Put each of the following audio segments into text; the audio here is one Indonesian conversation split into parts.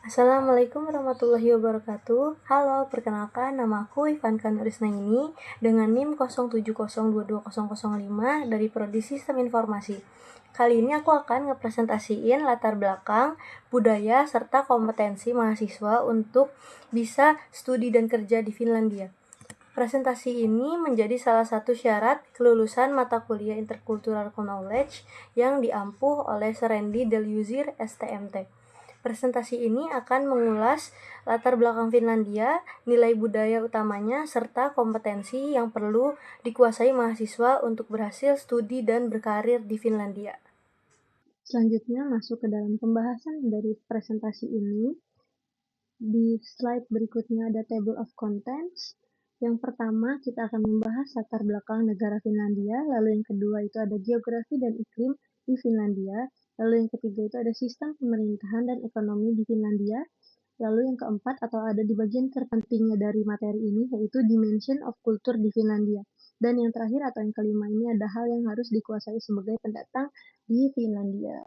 Assalamualaikum warahmatullahi wabarakatuh. Halo, perkenalkan nama aku Ivanka Nurisnaini dengan NIM 07022005 dari Prodi Sistem Informasi. Kali ini aku akan ngepresentasiin latar belakang, budaya, serta kompetensi mahasiswa untuk bisa studi dan kerja di Finlandia. Presentasi ini menjadi salah satu syarat kelulusan mata kuliah Intercultural Knowledge yang diampuh oleh Serendi Deljuzir STMT. Presentasi ini akan mengulas latar belakang Finlandia, nilai budaya utamanya, serta kompetensi yang perlu dikuasai mahasiswa untuk berhasil studi dan berkarir di Finlandia. Selanjutnya masuk ke dalam pembahasan dari presentasi ini. Di slide berikutnya ada table of contents. Yang pertama kita akan membahas latar belakang negara Finlandia, lalu yang kedua itu ada geografi dan iklim di Finlandia, lalu yang ketiga itu ada sistem pemerintahan dan ekonomi di Finlandia, lalu yang keempat atau ada di bagian terpentingnya dari materi ini yaitu dimension of culture di Finlandia, dan yang terakhir atau yang kelima ini ada hal yang harus dikuasai sebagai pendatang di Finlandia.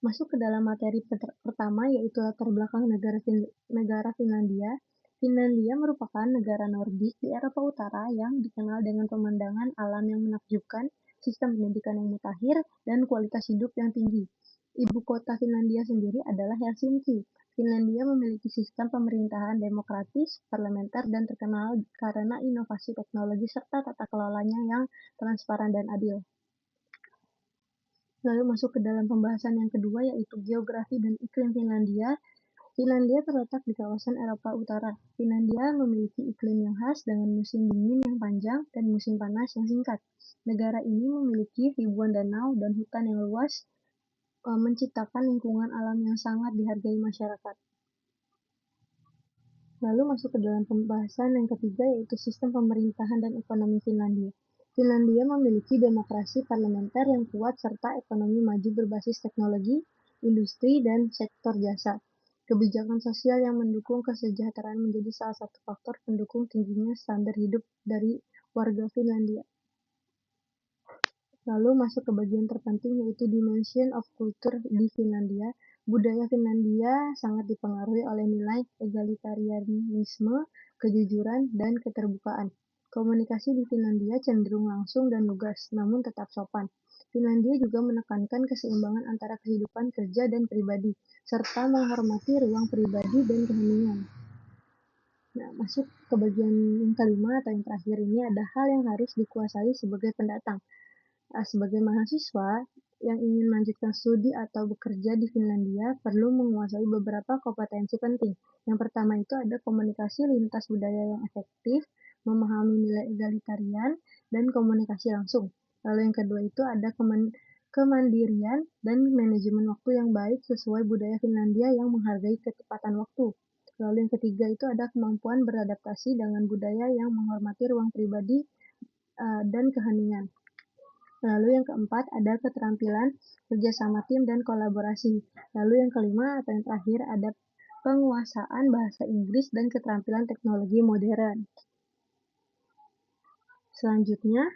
Masuk ke dalam materi pertama yaitu latar belakang negara Finlandia. Finlandia merupakan negara Nordik di Eropa Utara yang dikenal dengan pemandangan alam yang menakjubkan, sistem pendidikan yang mutakhir, dan kualitas hidup yang tinggi. Ibu kota Finlandia sendiri adalah Helsinki. Finlandia memiliki sistem pemerintahan demokratis, parlementer, dan terkenal karena inovasi teknologi serta tata kelolanya yang transparan dan adil. Lalu masuk ke dalam pembahasan yang kedua yaitu geografi dan iklim Finlandia. Finlandia terletak di kawasan Eropa Utara. Finlandia memiliki iklim yang khas dengan musim dingin yang panjang dan musim panas yang singkat. Negara ini memiliki ribuan danau dan hutan yang luas, menciptakan lingkungan alam yang sangat dihargai masyarakat. Lalu masuk ke dalam pembahasan yang ketiga yaitu sistem pemerintahan dan ekonomi Finlandia. Finlandia memiliki demokrasi parlementer yang kuat serta ekonomi maju berbasis teknologi, industri, dan sektor jasa. Kebijakan sosial yang mendukung kesejahteraan menjadi salah satu faktor pendukung tingginya standar hidup dari warga Finlandia. Lalu masuk ke bagian terpenting yaitu dimension of culture di Finlandia. Budaya Finlandia sangat dipengaruhi oleh nilai egalitarianisme, kejujuran, dan keterbukaan. Komunikasi di Finlandia cenderung langsung dan lugas, namun tetap sopan. Finlandia juga menekankan keseimbangan antara kehidupan kerja dan pribadi, serta menghormati ruang pribadi dan keheningan. Nah, masuk ke bagian yang kelima atau yang terakhir ini ada hal yang harus dikuasai sebagai pendatang. Sebagai mahasiswa yang ingin melanjutkan studi atau bekerja di Finlandia perlu menguasai beberapa kompetensi penting. Yang pertama itu ada komunikasi lintas budaya yang efektif, memahami nilai egalitarian, dan komunikasi langsung. Lalu yang kedua itu ada kemandirian dan manajemen waktu yang baik sesuai budaya Finlandia yang menghargai ketepatan waktu. Lalu yang ketiga itu ada kemampuan beradaptasi dengan budaya yang menghormati ruang pribadi dan keheningan. Lalu yang keempat ada keterampilan kerjasama tim dan kolaborasi. Lalu yang kelima atau yang terakhir ada penguasaan bahasa Inggris dan keterampilan teknologi modern. Selanjutnya,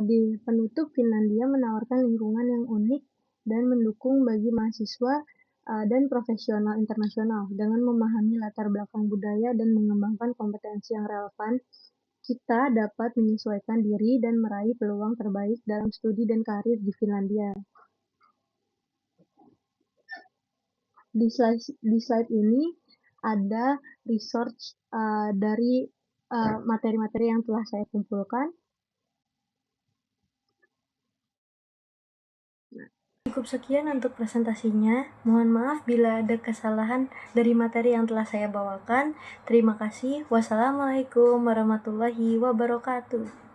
di penutup Finlandia menawarkan lingkungan yang unik dan mendukung bagi mahasiswa dan profesional internasional. Dengan memahami latar belakang budaya dan mengembangkan kompetensi yang relevan, kita dapat menyesuaikan diri dan meraih peluang terbaik dalam studi dan karir di Finlandia. Di slide ini ada research dari materi-materi yang telah saya kumpulkan. Cukup sekian untuk presentasinya. Mohon maaf bila ada kesalahan dari materi yang telah saya bawakan. Terima kasih. Wassalamualaikum warahmatullahi wabarakatuh.